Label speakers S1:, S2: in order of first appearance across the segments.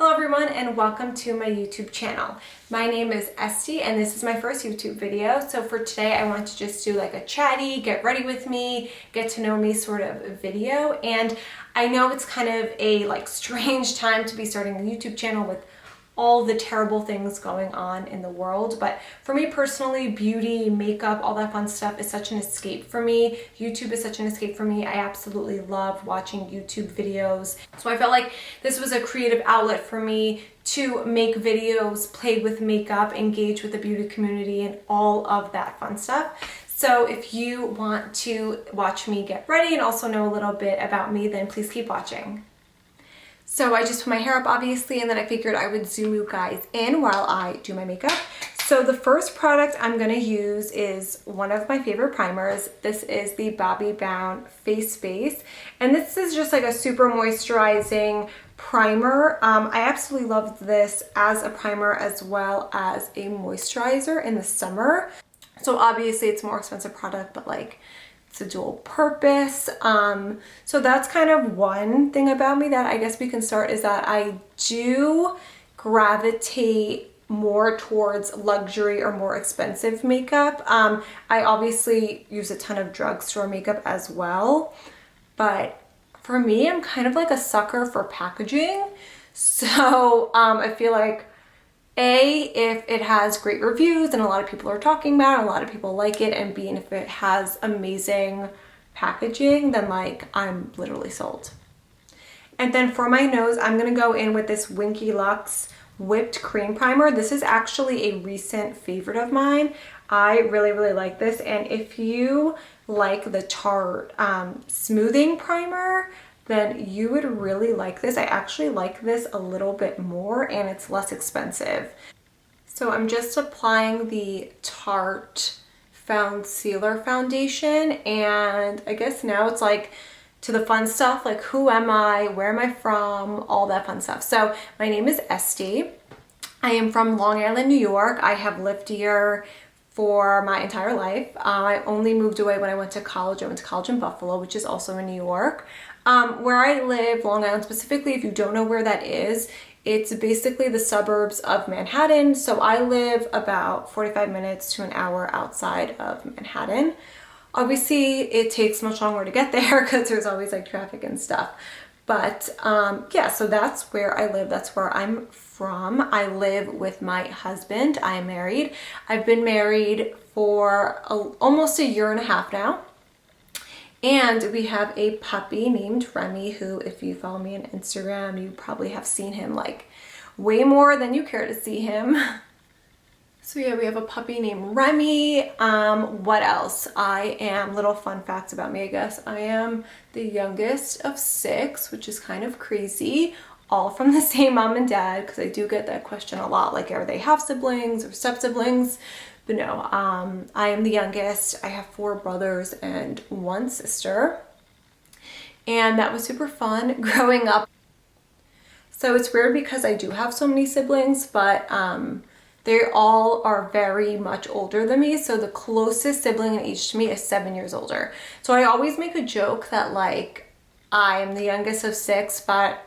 S1: Hello everyone and welcome to my YouTube channel. My name is Estee and this is my first YouTube video. So for today I want to just do like a chatty, get ready with me, get to know me sort of video. And I know it's kind of a strange time to be starting a YouTube channel with all the terrible things going on in the world, but for me personally, beauty, makeup, all that fun stuff is such an escape for me. YouTube is such an escape for me. I absolutely love watching YouTube videos. So I felt like this was a creative outlet for me to make videos, play with makeup, engage with the beauty community, and all of that fun stuff. So if you want to watch me get ready and also know a little bit about me, then please keep watching. So I just put my hair up obviously, and then I figured I would zoom you guys in while I do my makeup. So the first product I'm gonna use is one of my favorite primers. This is the Bobbi Brown Face Base. And this is just like a super moisturizing primer. I absolutely love this as a primer as well as a moisturizer in the summer. So obviously it's a more expensive product, but it's a dual purpose. So that's kind of one thing about me that I guess we can start, is that I do gravitate more towards luxury or more expensive makeup. I obviously use a ton of drugstore makeup as well, but for me, I'm kind of like a sucker for packaging. So I feel like if it has great reviews and a lot of people are talking about it, and a lot of people like it, and B, and if it has amazing packaging, then I'm literally sold. And then for my nose, I'm gonna go in with this Winky Lux Whipped Cream Primer. This is actually a recent favorite of mine. I really like this, and if you like the Tarte Smoothing Primer, then you would really like this. I actually like this a little bit more and it's less expensive. So I'm just applying the Tarte Found Sealer Foundation, and I guess now it's to the fun stuff, like who am I, where am I from, all that fun stuff. So my name is Estee. I am from Long Island, New York. I have lived here for my entire life. I only moved away when I went to college. I went to college in Buffalo, which is also in New York. Where I live, Long Island specifically, if you don't know where that is, it's basically the suburbs of Manhattan. So I live about 45 minutes to an hour outside of Manhattan. Obviously, it takes much longer to get there because there's always traffic and stuff. But yeah, so that's where I live. That's where I'm from. I live with my husband. I am married. I've been married for almost a year and a half now. And we have a puppy named Remy, who, if you follow me on Instagram, you probably have seen him way more than you care to see him. So yeah, we have a puppy named Remy. What else? Little fun facts about me, I guess. I am the youngest of 6, which is kind of crazy. All from the same mom and dad, because I do get that question a lot, are they half siblings or step siblings? But no, I am the youngest. I have 4 brothers and 1 sister. And that was super fun growing up. So it's weird because I do have so many siblings, but they all are very much older than me. So the closest sibling in age to me is 7 years older. So I always make a joke that I am the youngest of 6, but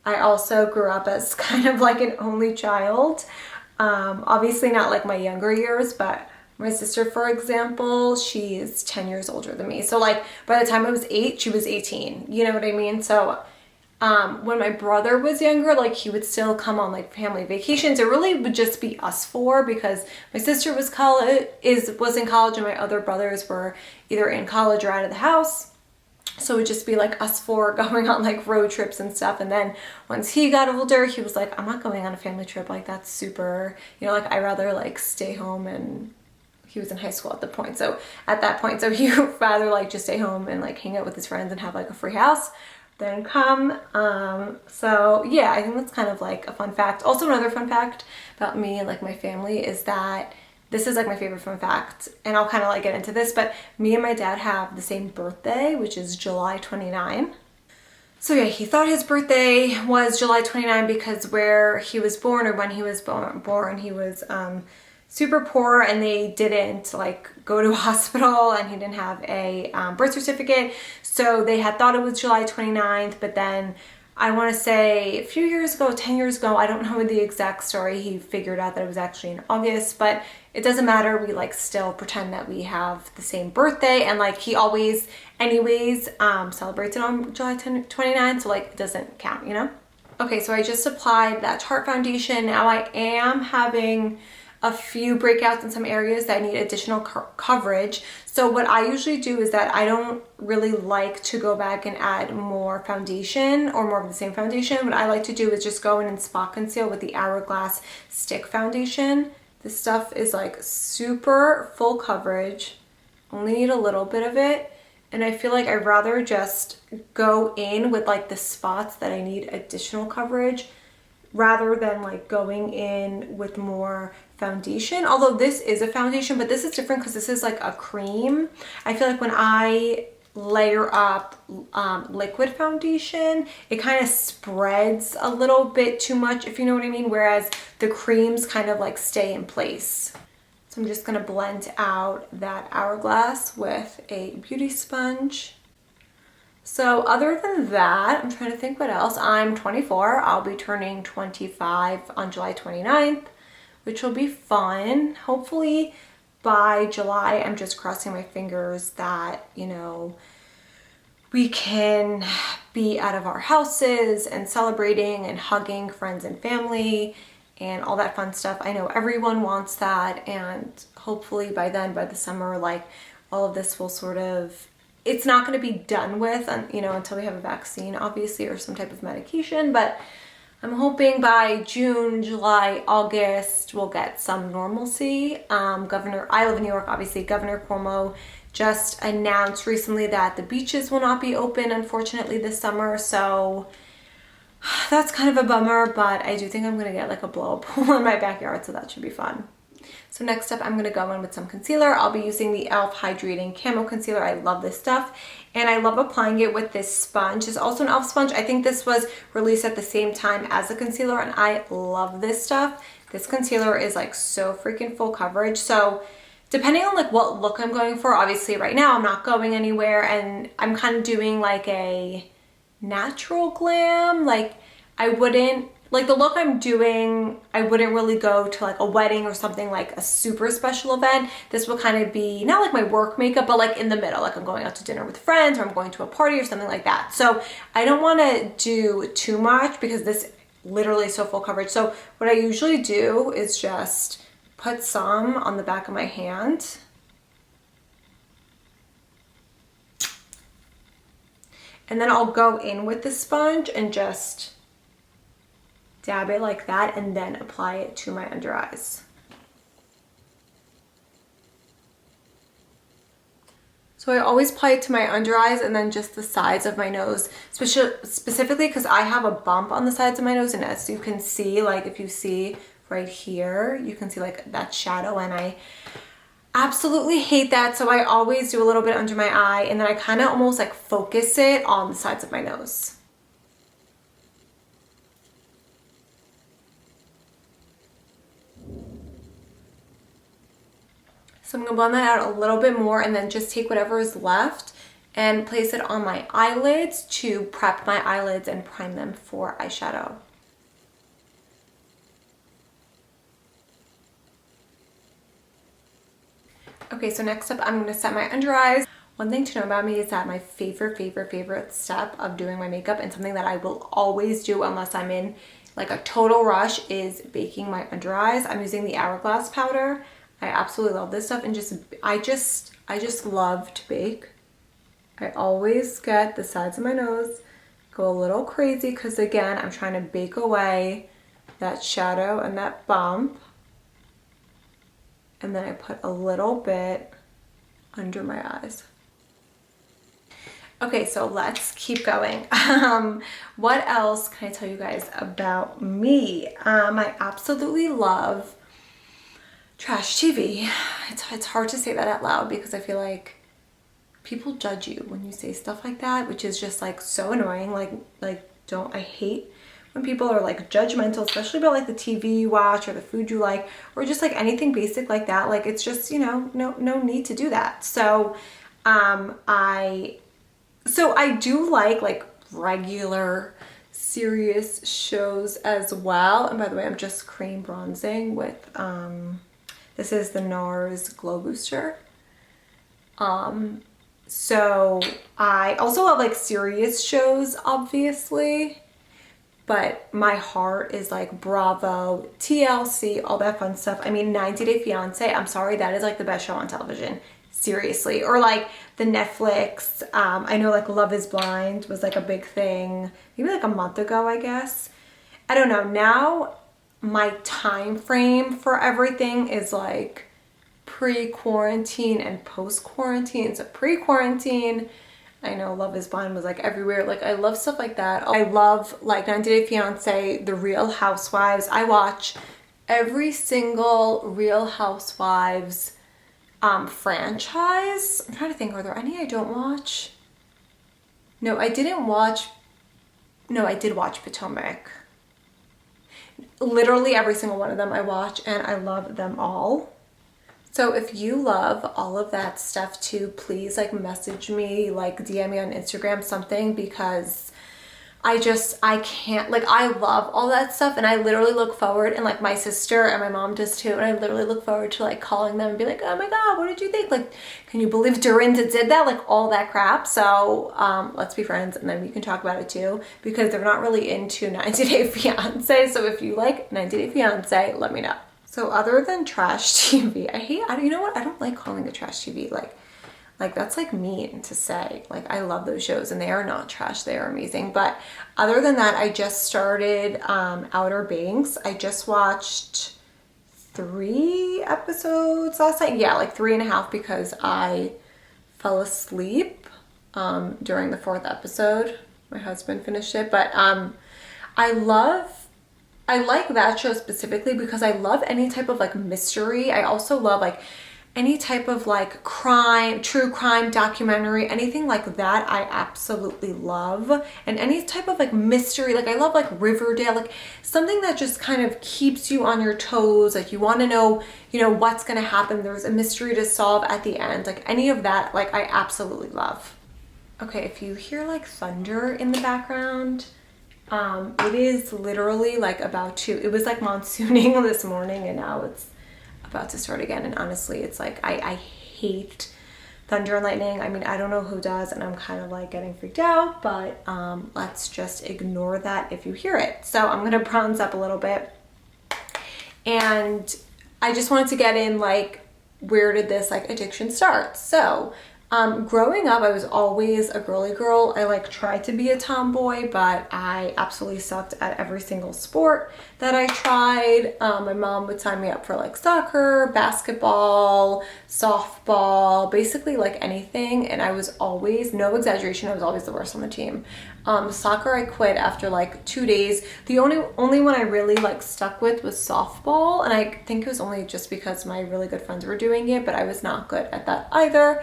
S1: I also grew up as kind of an only child. Obviously not my younger years, but my sister, for example, she is 10 years older than me. So by the time I was 8, she was 18. You know what I mean? So when my brother was younger, he would still come on family vacations. It really would just be us 4 because my sister was in college and my other brothers were either in college or out of the house. So it would just be us 4 going on road trips and stuff. And then once he got older, he was I'm not going on a family trip. That's super, I'd rather stay home. And he was in high school at the point. So at that point, so he would rather just stay home and hang out with his friends and have a free house than come. So yeah, I think that's kind of a fun fact. Also, another fun fact about me and my family is that this is my favorite fun fact, and I'll kind of get into this, but me and my dad have the same birthday, which is July 29. So yeah, he thought his birthday was July 29 because where he was born, or when he was born, he was super poor and they didn't go to a hospital, and he didn't have a birth certificate. So they had thought it was July 29th, but then I want to say a few years ago, 10 years ago, I don't know the exact story. He figured out that it was actually in August, but it doesn't matter. We like still pretend that we have the same birthday, and like he always anyways celebrates it on July 29th, so like it doesn't count, you know? Okay, so I just applied that Tarte foundation. Now I am having a few breakouts in some areas that need additional coverage. So what I usually do is that I don't really like to go back and add more foundation or more of the same foundation. What I like to do is just go in and spot conceal with the Hourglass Stick Foundation. This stuff is like super full coverage, only need a little bit of it. And I feel like I'd rather just go in with like the spots that I need additional coverage rather than like going in with more foundation. Although this is a foundation, but this is different because this is like a cream. I feel like when I layer up liquid foundation, it kind of spreads a little bit too much, if you know what I mean, whereas the creams kind of like stay in place. So I'm just gonna blend out that Hourglass with a beauty sponge. So other than that, I'm trying to think what else. I'm 24. I'll be turning 25 on July 29th, which will be fun. Hopefully by July, I'm just crossing my fingers that, you know, we can be out of our houses and celebrating and hugging friends and family and all that fun stuff. I know everyone wants that, and hopefully by then, by the summer, like all of this will sort of, it's not going to be done with, you know, until we have a vaccine, obviously, or some type of medication, but I'm hoping by June, July, August, we'll get some normalcy. I live in New York, obviously. Governor Cuomo just announced recently that the beaches will not be open, unfortunately, this summer, so that's kind of a bummer, but I do think I'm gonna get like a blow-up pool in my backyard, so that should be fun. So next up, I'm gonna go in with some concealer. I'll be using the e.l.f. Hydrating Camo Concealer. I love this stuff, and I love applying it with this sponge. It's also an e.l.f. sponge. I think this was released at the same time as the concealer, and I love this stuff. This concealer is like so freaking full coverage. So depending on like what look I'm going for, obviously right now I'm not going anywhere, and I'm kind of doing like a natural glam. Like I wouldn't, like the look I'm doing, I wouldn't really go to like a wedding or something like a super special event. This will kind of be not like my work makeup, but like in the middle, like I'm going out to dinner with friends or I'm going to a party or something like that. So I don't want to do too much because this literally is so full coverage. So what I usually do is just put some on the back of my hand. And then I'll go in with the sponge and just dab it like that and then apply it to my under eyes. So I always apply it to my under eyes and then just the sides of my nose, specifically because I have a bump on the sides of my nose, and as you can see, like if you see right here, you can see like that shadow, and I absolutely hate that. So I always do a little bit under my eye, and then I kind of almost like focus it on the sides of my nose. So I'm gonna blend that out a little bit more and then just take whatever is left and place it on my eyelids to prep my eyelids and prime them for eyeshadow. Okay, so next up, I'm gonna set my under eyes. One thing to know about me is that my favorite step of doing my makeup, and something that I will always do unless I'm in like a total rush, is baking my under eyes. I'm using the Hourglass powder. I absolutely love this stuff, and I just love to bake. I always get the sides of my nose, go a little crazy because again, I'm trying to bake away that shadow and that bump. And then I put a little bit under my eyes. Okay, so let's keep going. What else can I tell you guys about me? I absolutely love trash TV. It's hard to say that out loud because I feel like people judge you when you say stuff like that, which is just like so annoying. I hate when people are like judgmental, especially about like the TV you watch or the food you like, or just like anything basic like that. Like it's just, you know, no need to do that. So I do like regular serious shows as well. And by the way, I'm just cream bronzing with, this is the NARS Glow Booster. So I also love like serious shows, obviously, but my heart is like Bravo, TLC, all that fun stuff. I mean, 90 Day Fiance, I'm sorry, that is like the best show on television. Seriously. Or like the Netflix, I know like Love is Blind was like a big thing, maybe like a month ago, I guess. I don't know. Now my time frame for everything is like pre-quarantine and post-quarantine. So pre-quarantine, I know Love is Blind was like everywhere. Like I love stuff like that. I love like 90 Day Fiance, The Real Housewives. I watch every single Real Housewives franchise. I'm trying to think, are there any I don't watch? No, I didn't watch. No, I did watch Potomac. Literally every single one of them I watch, and I love them all. So if you love all of that stuff too, please like message me, like DM me on Instagram, something, because I can't, like I love all that stuff, and I literally look forward, and like my sister and my mom does too, and I literally look forward to like calling them and be like, oh my God, what did you think? Like, can you believe Dorinda did that? Like all that crap. So let's be friends, and then we can talk about it too, because they're not really into 90 Day Fiance. So if you like 90 Day Fiance, let me know. So other than trash TV, you know what? I don't like calling it trash TV. Like that's like mean to say. Like I love those shows, and they are not trash. They are amazing. But other than that, I just started Outer Banks. I just watched 3 episodes last night. Yeah, like 3.5, because I fell asleep during the 4th episode. My husband finished it. But I like that show specifically because I love any type of like mystery. I also love like any type of like crime, true crime documentary, anything like that I absolutely love. And any type of like mystery, like I love like Riverdale, like something that just kind of keeps you on your toes. Like you want to know, you know, what's going to happen. There's a mystery to solve at the end. Like any of that, like I absolutely love. Okay, if you hear like thunder in the background, it is literally like it was like monsooning this morning, and now it's about to start again. And honestly, it's like, I hate thunder and lightning. I mean, I don't know who does, and I'm kind of like getting freaked out, but let's just ignore that if you hear it. So I'm going to bronze up a little bit, and I just wanted to get in like, where did this like addiction start? So growing up, I was always a girly girl. I like tried to be a tomboy, but I absolutely sucked at every single sport that I tried. My mom would sign me up for like soccer, basketball, softball, basically like anything. And I was always, no exaggeration, I was always the worst on the team. Soccer I quit after like 2 days. The only one I really like stuck with was softball, and I think it was only just because my really good friends were doing it, but I was not good at that either.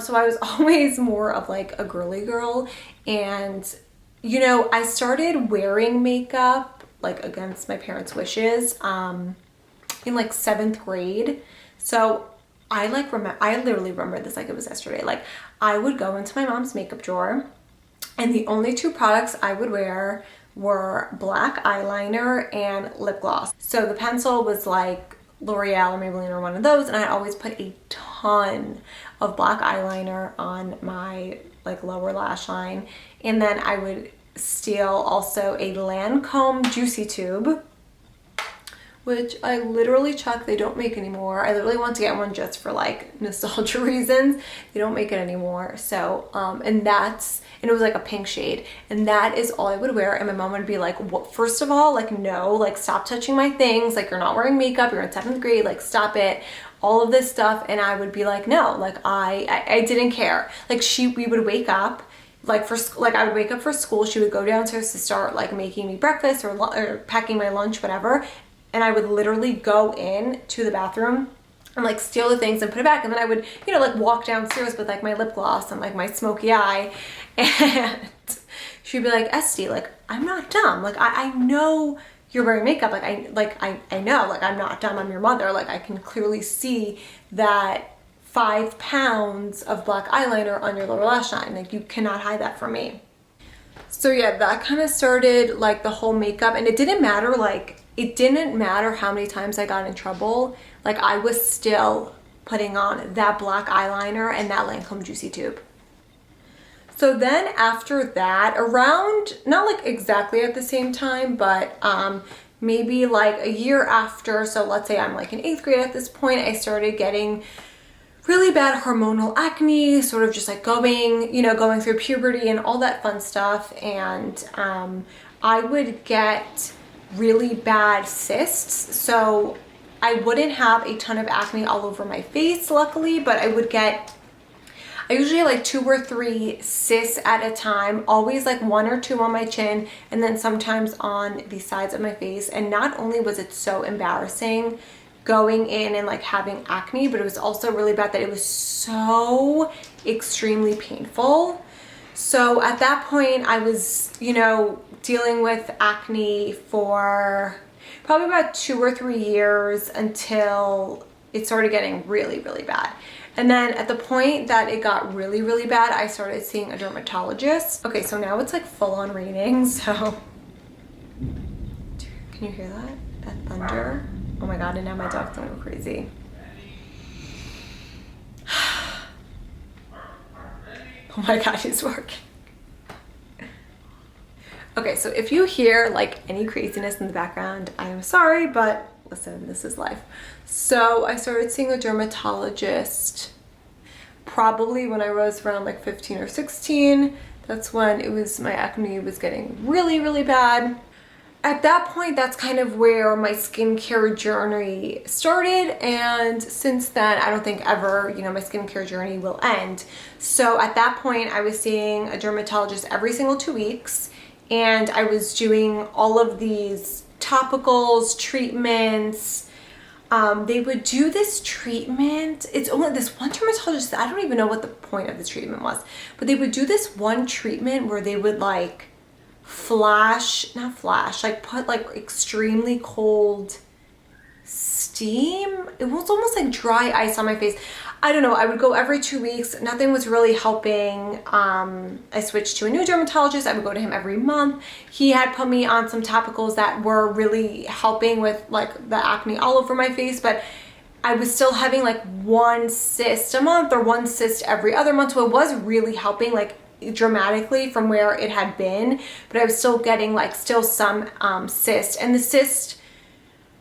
S1: So I was always more of like a girly girl, and you know, I started wearing makeup like against my parents' wishes in like 7th grade. So I literally remember this like it was yesterday. Like I would go into my mom's makeup drawer, and the only 2 products I would wear were black eyeliner and lip gloss. So the pencil was like L'Oreal or Maybelline or one of those, and I always put a ton of black eyeliner on my like lower lash line. And then I would steal also a Lancome Juicy Tube, which I literally chucked. They don't make anymore. I literally want to get one just for like nostalgia reasons. They don't make it anymore. So and it was like a pink shade, and that is all I would wear. And my mom would be like, what, first of all, like no, like stop touching my things, like you're not wearing makeup, you're in 7th grade, like stop it, all of this stuff. And I would be like, no, like I didn't care. Like we would wake up like I would wake up for school, she would go downstairs to start like making me breakfast or packing my lunch, whatever, and I would literally go in to the bathroom and like steal the things and put it back, and then I would, you know, like walk downstairs with like my lip gloss and like my smoky eye, and she'd be like, Estee, like I'm not dumb, like I know you're wearing makeup, like I know, like I'm not dumb, I'm your mother, like I can clearly see that 5 pounds of black eyeliner on your lower lash line, like you cannot hide that from me. So yeah, that kind of started like the whole makeup, and it didn't matter, like it didn't matter how many times I got in trouble. Like I was still putting on that black eyeliner and that Lancome Juicy Tube. So then after that, around, not like exactly at the same time, but maybe like a year after, so let's say I'm like in 8th grade at this point, I started getting really bad hormonal acne, sort of just like going, you know, going through puberty and all that fun stuff. And I would get really bad cysts. So I wouldn't have a ton of acne all over my face, luckily, but I usually had like 2 or 3 cysts at a time, always like 1 or 2 on my chin, and then sometimes on the sides of my face. And not only was it so embarrassing going in and like having acne, but it was also really bad that it was so extremely painful. So at that point I was, you know, dealing with acne for probably about 2 or 3 years until it started getting really, really bad. And then at the point that it got really, really bad, I started seeing a dermatologist. Okay, so now it's like full on raining, so can you hear that? That thunder? Oh my God, and now my dog's gonna go crazy. Oh my God, he's working. Okay, so if you hear like any craziness in the background, I am sorry, but listen, this is life. So I started seeing a dermatologist probably when I was around like 15 or 16. That's when my acne was getting really, really bad. At that point, that's kind of where my skincare journey started, and since then, I don't think ever, you know, my skincare journey will end. So at that point, I was seeing a dermatologist every single 2 weeks, and I was doing all of these topicals, treatments. They would do this treatment. It's only this one dermatologist, I don't even know what the point of the treatment was, but they would do this one treatment where they would like like put like extremely cold steam. It was almost like dry ice on my face. I don't know. I would go every 2 weeks. Nothing was really helping. I switched to a new dermatologist. I would go to him every month. He had put me on some topicals that were really helping with like the acne all over my face, but I was still having like 1 cyst a month or 1 cyst every other month. So it was really helping like dramatically from where it had been, but I was still getting like still some cyst. And the cyst,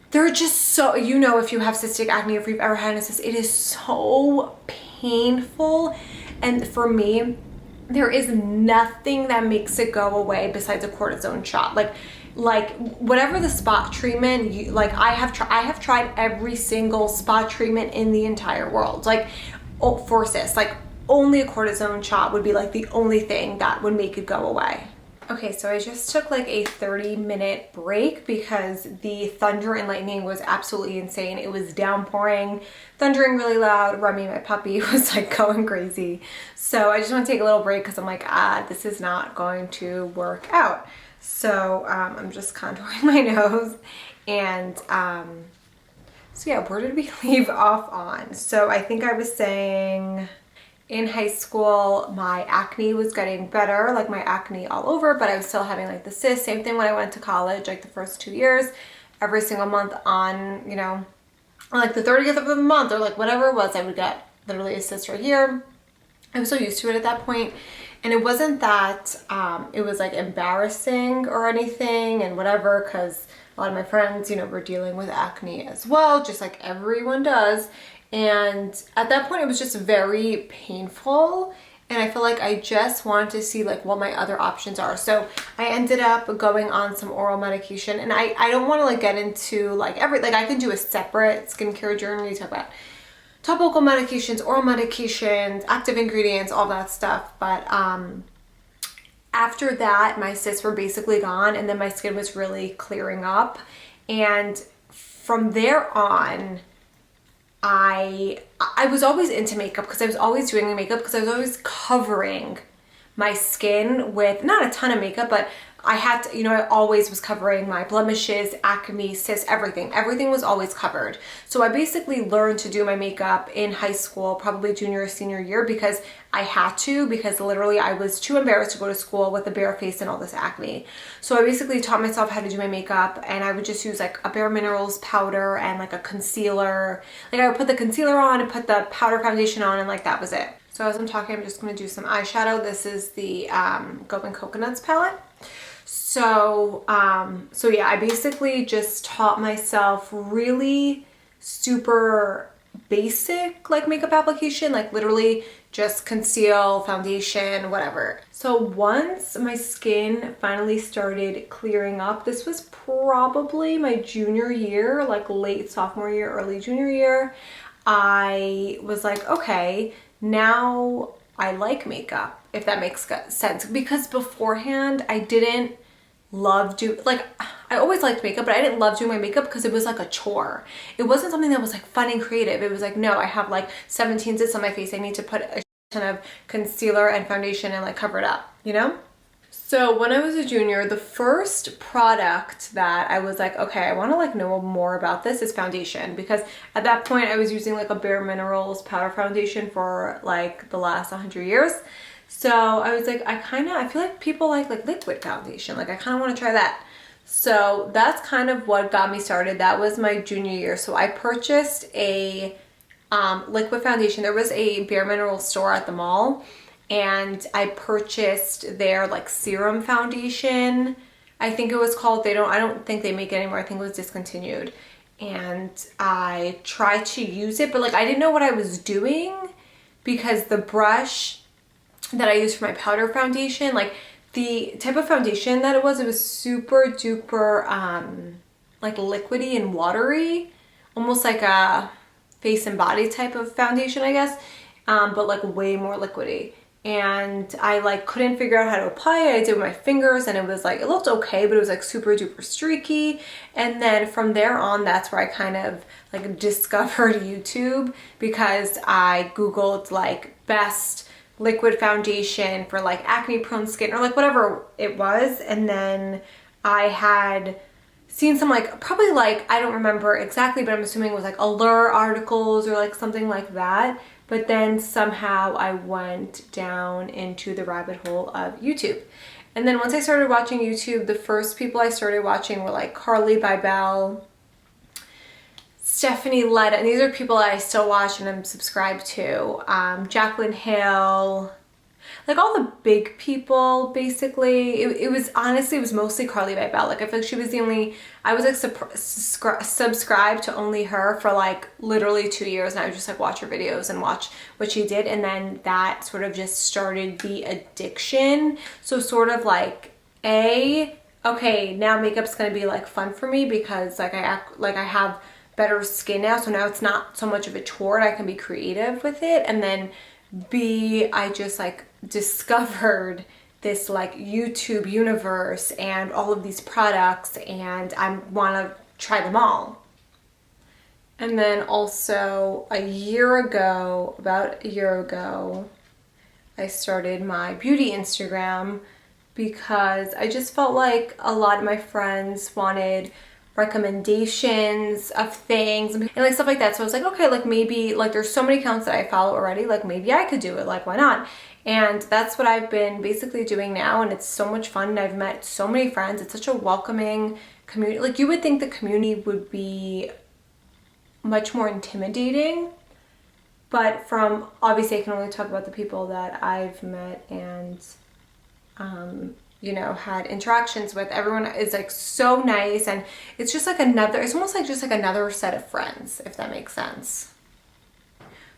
S1: they're just so, you know, if you have cystic acne, if you've ever had a cyst, it is so painful. And for me, there is nothing that makes it go away besides a cortisone shot. Like whatever the spot treatment, I have tried every single spot treatment in the entire world. Like for cysts, like only a cortisone shot would be like the only thing that would make it go away. Okay, so I just took like a 30-minute break because the thunder and lightning was absolutely insane. It was downpouring, thundering really loud. Remy, my puppy, was like going crazy. So I just want to take a little break because I'm like, this is not going to work out. So I'm just contouring my nose. And so yeah, where did we leave off on? So I think I was saying in high school, my acne was getting better, like my acne all over, but I was still having like the cysts. Same thing when I went to college, like the first 2 years, every single month on, you know, like the 30th of the month or like whatever it was, I would get literally a cyst right here. I was so used to it at that point. And it wasn't that it was like embarrassing or anything and whatever, because a lot of my friends, you know, were dealing with acne as well, just like everyone does. And at that point, it was just very painful. And I feel like I just wanted to see like what my other options are. So I ended up going on some oral medication. And I don't want to like get into like I can do a separate skincare journey, talk about topical medications, oral medications, active ingredients, all that stuff. But after that, my cysts were basically gone, and then my skin was really clearing up. And from there on, I was always into makeup because I was always doing makeup because I was always covering my skin with not a ton of makeup, but I had to, you know, I always was covering my blemishes, acne, cysts, everything. Everything was always covered. So I basically learned to do my makeup in high school, probably junior or senior year, because I had to, because literally I was too embarrassed to go to school with a bare face and all this acne. So I basically taught myself how to do my makeup, and I would just use like a Bare Minerals powder and like a concealer. Like I would put the concealer on and put the powder foundation on, and like that was it. So as I'm talking, I'm just going to do some eyeshadow. This is the Golden Coconuts palette. So yeah, I basically just taught myself really super basic like makeup application, like literally just conceal, foundation, whatever. So once my skin finally started clearing up, this was probably my junior year, like late sophomore year, early junior year, I was like, okay, now I like makeup, if that makes sense. Because beforehand, I didn't love like, I always liked makeup, but I didn't love doing my makeup because it was like a chore. It wasn't something that was like fun and creative. It was like, no, I have like 17 zits on my face. I need to put a ton of concealer and foundation and like cover it up, you know? So when I was a junior, the first product that I was like, okay, I want to like know more about this is foundation, because at that point I was using like a Bare Minerals powder foundation for like the last 100 years. So I was like, I feel like people like liquid foundation. Like I kind of want to try that. So that's kind of what got me started. That was my junior year. So I purchased a liquid foundation. There was a Bare Minerals store at the mall, and I purchased their like serum foundation. I think it was called. I don't think they make it anymore. I think it was discontinued. And I tried to use it, but like I didn't know what I was doing, because the brush that I used for my powder foundation, like the type of foundation that it was super duper like liquidy and watery, almost like a face and body type of foundation, I guess, but like way more liquidy. And I like couldn't figure out how to apply it. I did it with my fingers, and it was like, it looked okay, but it was like super duper streaky. And then from there on, that's where I kind of like discovered YouTube, because I Googled like best liquid foundation for like acne prone skin, or like whatever it was. And then I had seen some like, probably like, I don't remember exactly, but I'm assuming it was like Allure articles or like something like that. But then somehow I went down into the rabbit hole of YouTube. And then once I started watching YouTube, the first people I started watching were like Carly Bybel, Stephanie Letta, and these are people I still watch and I'm subscribed to. Jaclyn Hill, like all the big people, basically. It was honestly, it was mostly Carly Bybel. Like I feel like she was the only, I was like subscribed to only her for like literally 2 years, and I would just like watch her videos and watch what she did. And then that sort of just started the addiction. So sort of like, okay, now makeup's gonna be like fun for me, because like I have better skin now, so now it's not so much of a chore and I can be creative with it. And then B, I just like discovered this like YouTube universe and all of these products, and I want to try them all. And then also about a year ago, I started my beauty Instagram, because I just felt like a lot of my friends wanted recommendations of things and like stuff like that. So I was like, okay, like maybe like there's so many accounts that I follow already, like maybe I could do it, like why not? And that's what I've been basically doing now, and it's so much fun, and I've met so many friends. It's such a welcoming community. Like you would think the community would be much more intimidating, but from, obviously I can only talk about the people that I've met and you know, had interactions with. Everyone is like so nice, and it's just like it's almost like just like another set of friends, if that makes sense.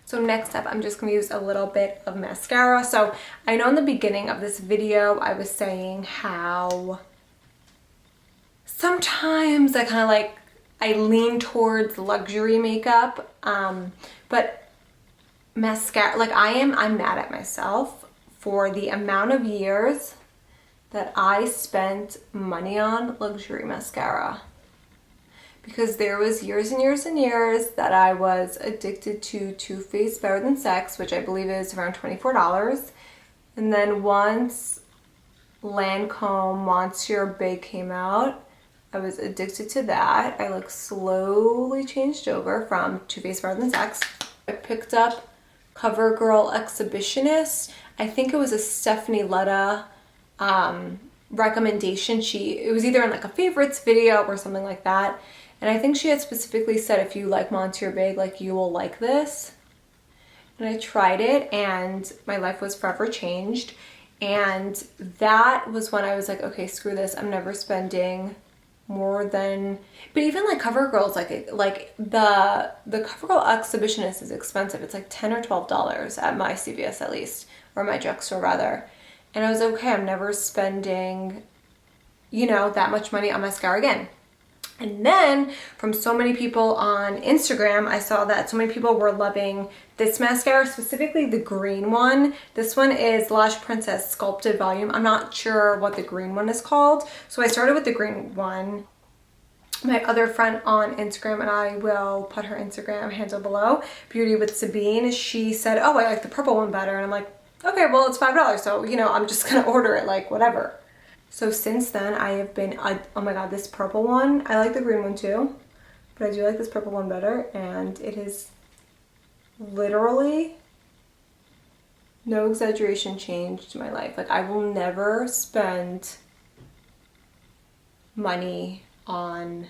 S1: So next up, I'm just gonna use a little bit of mascara. So I know in the beginning of this video, I was saying how sometimes I kind of like, I lean towards luxury makeup, but mascara, like I'm mad at myself for the amount of years that I spent money on luxury mascara, because there was years and years and years that I was addicted to Too Faced Better Than Sex, which I believe is around $24. And then once Lancome Monsieur Big came out. I was addicted to that. I like slowly changed over from Too Faced More Than Sex. I picked up CoverGirl Exhibitionist. I think it was a Stephanie Letta recommendation. It was either in like a favorites video or something like that. And I think she had specifically said, if you like Monsieur Big, like you will like this. And I tried it and my life was forever changed. And that was when I was like, okay, screw this. I'm never spending more than, but even like CoverGirl's like the CoverGirl Exhibitionist is expensive. It's like $10 or $12 at my CVS at least, or my drugstore rather. And I was okay, I'm never spending, you know, that much money on mascara again. And then from so many people on Instagram, I saw that so many people were loving this mascara, specifically the green one. This one is Lash Princess Sculpted Volume. I'm not sure what the green one is called. So I started with the green one. My other friend on Instagram, and I will put her Instagram handle below, Beauty with Sabine, she said, oh, I like the purple one better. And I'm like, okay, well, it's $5. So, you know, I'm just going to order it, like whatever. So since then, I have been, oh my God, this purple one, I like the green one too, but I do like this purple one better, and it is literally, no exaggeration, changed my life. Like, I will never spend money on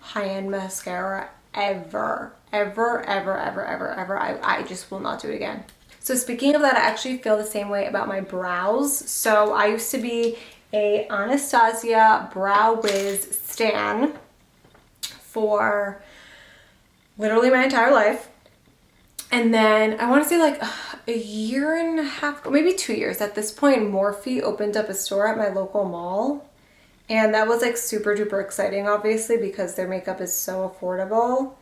S1: high-end mascara ever, ever, ever, ever, ever, ever. I just will not do it again. So speaking of that, I actually feel the same way about my brows. So I used to be a Anastasia Brow Wiz stan for literally my entire life. And then I want to say like a year and a half, maybe 2 years at this point, Morphe opened up a store at my local mall. And that was like super duper exciting, obviously, because their makeup is so affordable.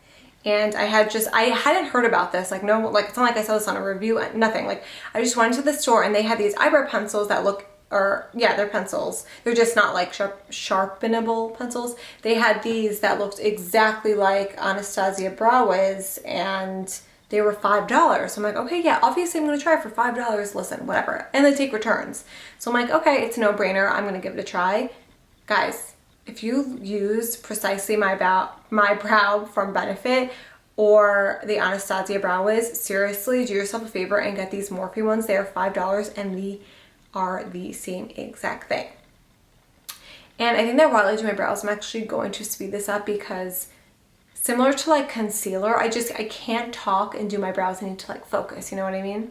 S1: And I hadn't heard about this, like no, like it's not like I saw this on a review, nothing. Like I just went to the store and they had these eyebrow pencils that look, or yeah, they're pencils. They're just not like sharpenable pencils. They had these that looked exactly like Anastasia Brow Wiz, and they were $5. So I'm like, okay, yeah, obviously I'm gonna try it for $5. Listen, whatever. And they take returns. So I'm like, okay, it's a no-brainer. I'm gonna give it a try. Guys, if you use precisely my brow from Benefit or the Anastasia Brow Wiz, seriously, do yourself a favor and get these Morphe ones. They are $5 and they are the same exact thing. And I think that while I do my brows, I'm actually going to speed this up because similar to like concealer, I can't talk and do my brows. I need to like focus, you know what I mean?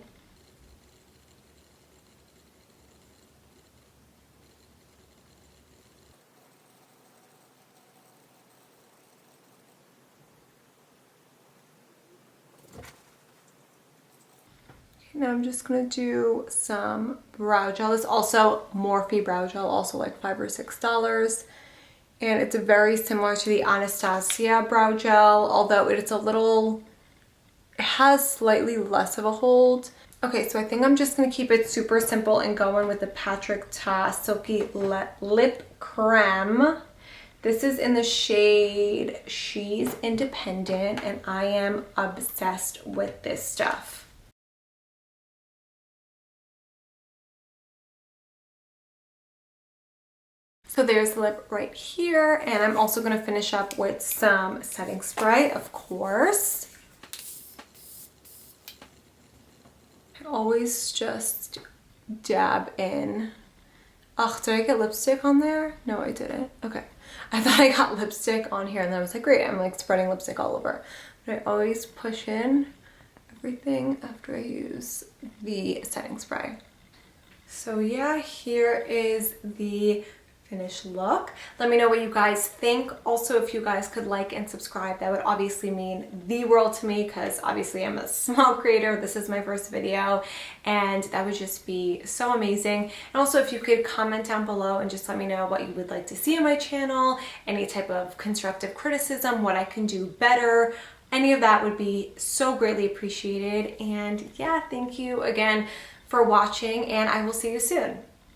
S1: Now I'm just gonna do some brow gel. It's also Morphe brow gel, also like $5 or $6. And it's very similar to the Anastasia brow gel, although it has slightly less of a hold. Okay, so I think I'm just gonna keep it super simple and go in with the Patrick Ta Silky Lip Creme. This is in the shade She's Independent, and I am obsessed with this stuff. So there's the lip right here, and I'm also going to finish up with some setting spray, of course. I always just dab in. Ugh, did I get lipstick on there? No, I didn't. Okay. I thought I got lipstick on here, and then I was like, great, I'm like spreading lipstick all over. But I always push in everything after I use the setting spray. So yeah, here is the finished look. Let me know what you guys think. Also, if you guys could like and subscribe, that would obviously mean the world to me, because obviously I'm a small creator. This is my first video, and that would just be so amazing. And also, if you could comment down below and just let me know what you would like to see on my channel, any type of constructive criticism, what I can do better, any of that would be so greatly appreciated. And yeah, thank you again for watching, and I will see you soon.